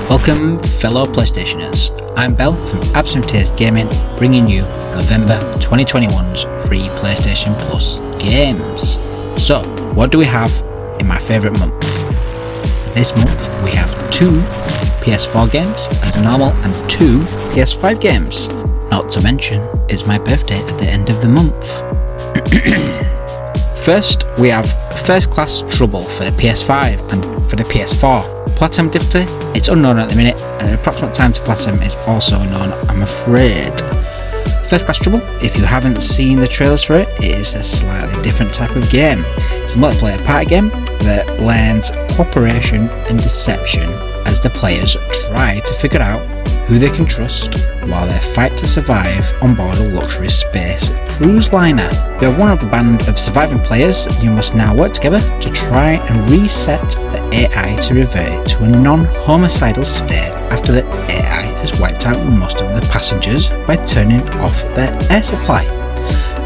Welcome fellow PlayStationers, I'm Bell from AbsinthTears Gaming, bringing you November 2021's free PlayStation Plus games. So, what do we have in my favourite month? This month we have 2 PS4 games as normal and 2 PS5 games. Not to mention, it's my birthday at the end of the month. First, we have First Class Trouble for the PS5 and for the PS4. Platinum difficulty, it's unknown at the minute, and the approximate time to platinum is also unknown, I'm afraid. First Class Trouble, if you haven't seen the trailers for it, it is a slightly different type of game. It's a multiplayer party game that blends cooperation and deception as the players try to figure out who they can trust while they fight to survive on board a luxury space cruise liner. You're one of a band of surviving players. You must now work together to try and reset the AI to revert to a non-homicidal state after the AI has wiped out most of the passengers by turning off their air supply.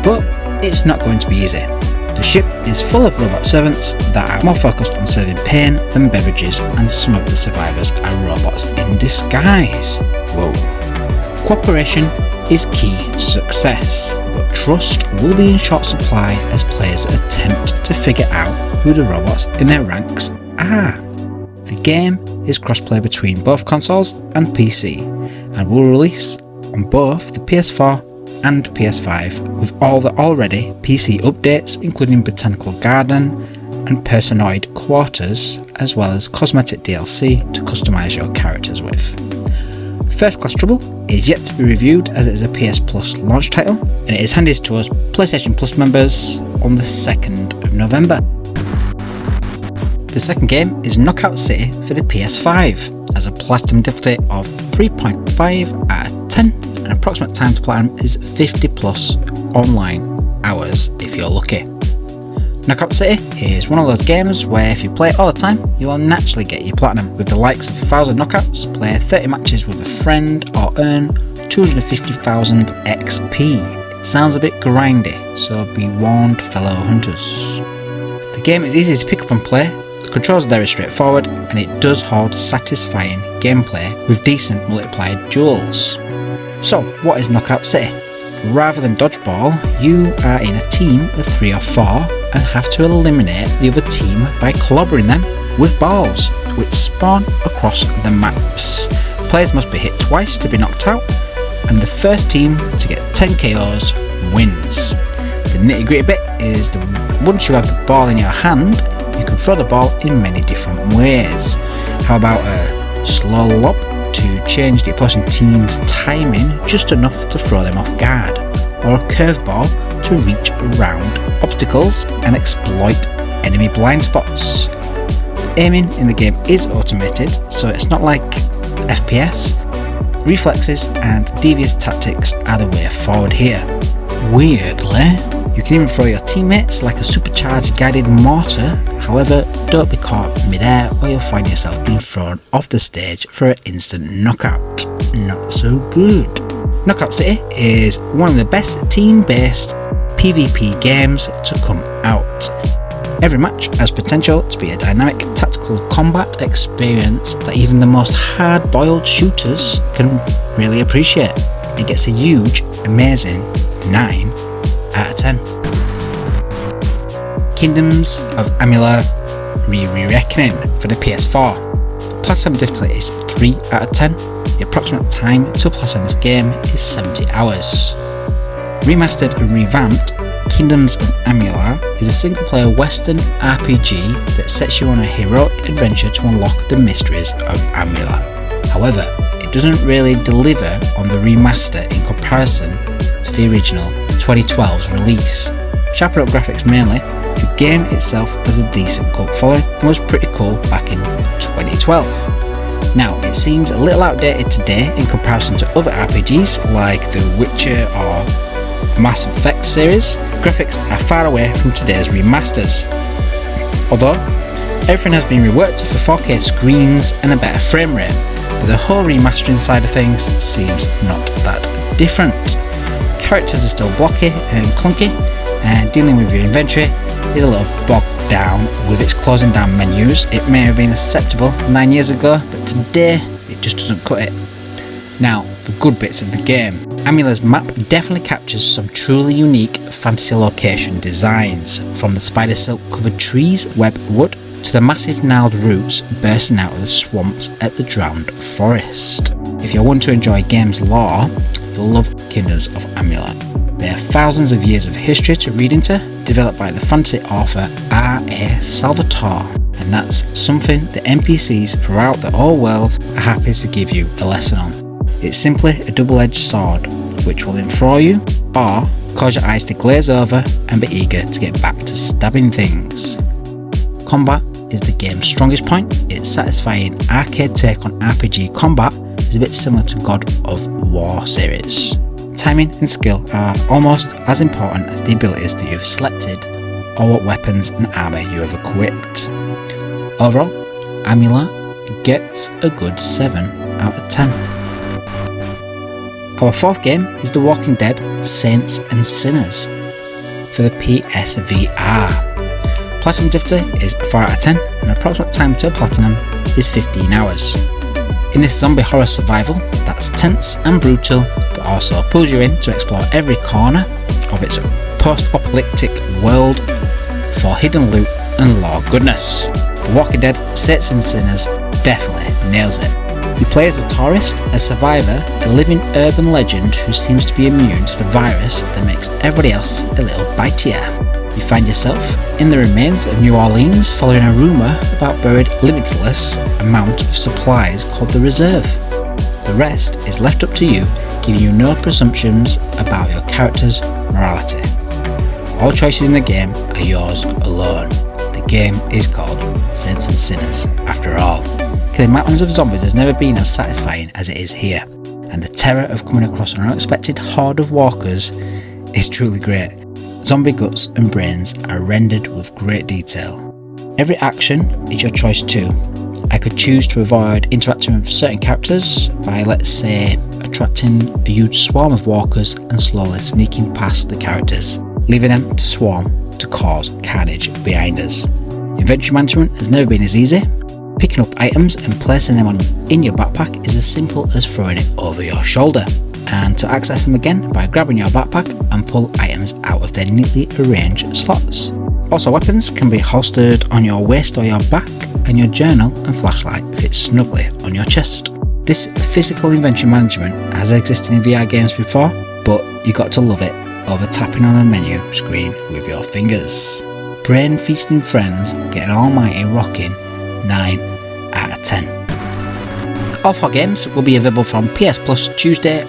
But it's not going to be easy. The ship is full of robot servants that are more focused on serving pain than beverages, and some of the survivors are robots in disguise. Whoa. Cooperation is key to success, but trust will be in short supply as players attempt to figure out who the robots in their ranks are. The game is cross-play between both consoles and PC, and will release on both the PS4 and PS5 with all the already PC updates, including Botanical Garden and Personoid Quarters, as well as cosmetic DLC to customise your characters with. First Class Trouble is yet to be reviewed as it is a PS Plus launch title, and it is handed to us PlayStation Plus members on the 2nd of November. The second game is Knockout City for the PS5, as a platinum difficulty of 3.5 out of 10. An approximate time to platinum is 50 plus online hours if you're lucky. Knockout City is one of those games where if you play it all the time, you will naturally get your platinum. With the likes of 1000 knockouts, play 30 matches with a friend or earn 250,000 XP. It sounds a bit grindy, so be warned fellow hunters. The game is easy to pick up and play. The controls are very straightforward, and it does hold satisfying gameplay with decent multiplayer duels. So, what is Knockout City? Rather than dodgeball, you are in a team of 3 or 4 and have to eliminate the other team by clobbering them with balls, which spawn across the maps. Players must be hit twice to be knocked out, and the first team to get 10 KOs wins. The nitty gritty bit is that once you have the ball in your hand, you can throw the ball in many different ways. How about a slow lob to change the opposing team's timing just enough to throw them off guard, or a curveball to reach around obstacles and exploit enemy blind spots. Aiming in the game is automated, so it's not like FPS. Reflexes and devious tactics are the way forward here. Weirdly, you can even throw your teammates like a supercharged guided mortar. However, don't be caught mid-air or you'll find yourself being thrown off the stage for an instant knockout. Not so good. Knockout City is one of the best team-based PvP games to come out. Every match has potential to be a dynamic tactical combat experience that even the most hard-boiled shooters can really appreciate. It gets a huge, amazing 9 out of 10. Kingdoms of Amalur Re-Reckoning for the PS4. Platinum difficulty is 3 out of 10. The approximate time to platinum this game is 70 hours. Remastered and revamped, Kingdoms of Amalur is a single-player Western RPG that sets you on a heroic adventure to unlock the mysteries of Amalur. However, it doesn't really deliver on the remaster in comparison to the original 2012's release. Sharper up graphics mainly, the game itself has a decent cult following and was pretty cool back in 2012. Now, it seems a little outdated today in comparison to other RPGs like The Witcher or Mass Effect series. Graphics are far away from today's remasters. Although, everything has been reworked for 4K screens and a better frame rate, but the whole remastering side of things seems not that different. Characters are still blocky and clunky, and dealing with your inventory is a little bogged down with its closing down menus. It may have been acceptable 9 years ago, but today it just doesn't cut it. Now, the good bits of the game. Amalur's map definitely captures some truly unique fantasy location designs, from the spider silk covered trees, webbed wood, to the massive gnarled roots bursting out of the swamps at the drowned forest. If you're one to enjoy games lore, you'll love Kingdoms of Amalur. They have thousands of years of history to read into, developed by the fantasy author R.A. Salvatore, and that's something the NPCs throughout the whole world are happy to give you a lesson on. It's simply a double-edged sword, which will enthrall you, or cause your eyes to glaze over and be eager to get back to stabbing things. Combat is the game's strongest point. Its satisfying arcade take on RPG combat is a bit similar to God of War series. Timing and skill are almost as important as the abilities that you've selected or what weapons and armour you have equipped. Overall, Amalur gets a good 7 out of 10. Our fourth game is The Walking Dead Saints and Sinners for the PSVR. Platinum difficulty is 4 out of 10 and approximate time to platinum is 15 hours. In this zombie horror survival that's tense and brutal, but also pulls you in to explore every corner of its post-apocalyptic world for hidden loot and lore goodness. The Walking Dead Saints and Sinners definitely nails it. You play as a tourist, a survivor, a living urban legend who seems to be immune to the virus that makes everybody else a little bitier. You find yourself in the remains of New Orleans following a rumour about buried limitless amount of supplies called the Reserve. The rest is left up to you, giving you no presumptions about your character's morality. All choices in the game are yours alone. The game is called Saints and Sinners after all. Killing mountains of zombies has never been as satisfying as it is here, and the terror of coming across an unexpected horde of walkers is truly great. Zombie guts and brains are rendered with great detail. Every action is your choice too. I could choose to avoid interacting with certain characters by, let's say, attracting a huge swarm of walkers and slowly sneaking past the characters, leaving them to swarm to cause carnage behind us. Inventory management has never been as easy. Picking up items and placing them in your backpack is as simple as throwing it over your shoulder, and to access them again by grabbing your backpack and pull items out of their neatly arranged slots. Also, weapons can be holstered on your waist or your back, and your journal and flashlight fit snugly on your chest. This physical inventory management has existed in VR games before, but you got to love it over tapping on a menu screen with your fingers. Brain feasting friends get an almighty rocking 9 out of 10. All 4 games will be available from PS Plus Tuesday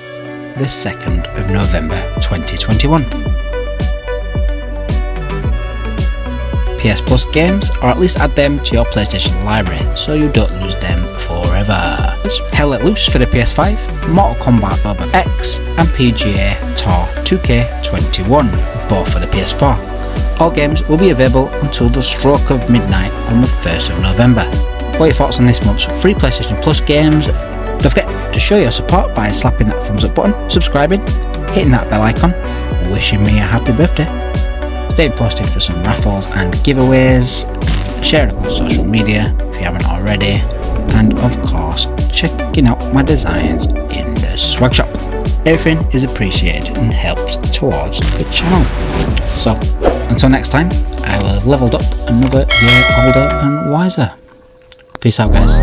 the 2nd of November 2021. PS Plus games, or at least add them to your PlayStation library so you don't lose them forever. Hell Let Loose for the PS5, Mortal Kombat Boba X and PGA Tour 2K21, both for the PS4. All games will be available until the stroke of midnight on the 1st of November. What are your thoughts on this month's free PlayStation Plus games? Don't forget to show your support by slapping that thumbs up button, subscribing, hitting that bell icon, wishing me a happy birthday, staying posted for some raffles and giveaways, sharing it on social media if you haven't already, and of course checking out my designs in the swag shop. Everything is appreciated and helps towards the channel. So, until next time, I will have leveled up another year older and wiser. Peace out, guys.